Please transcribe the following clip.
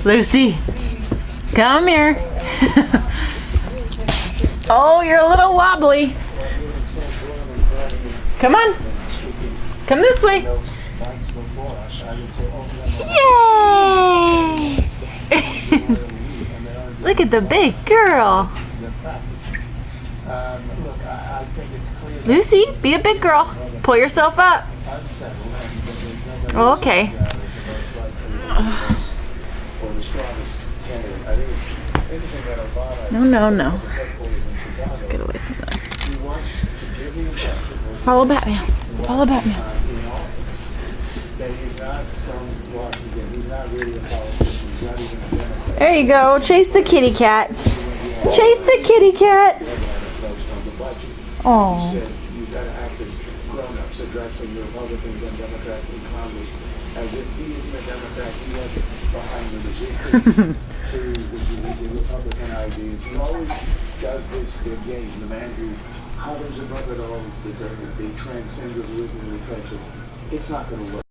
Lucy, come here. Oh, you're a little wobbly. Come on. Come this way. Yay! Look at the big girl. Lucy, be a big girl. Pull yourself up. Okay. No. Let's get away from that. Follow Batman. Follow Batman. There you go. Chase the kitty cat. Chase the kitty cat. Oh. Addressing the Republicans and Democrats in Congress as if he isn't a Democrat, he wasn't behind the resistance to the Republican ideas. He always does this game, the man who hovers above it all, the transcends religion and culture. It's not going to work.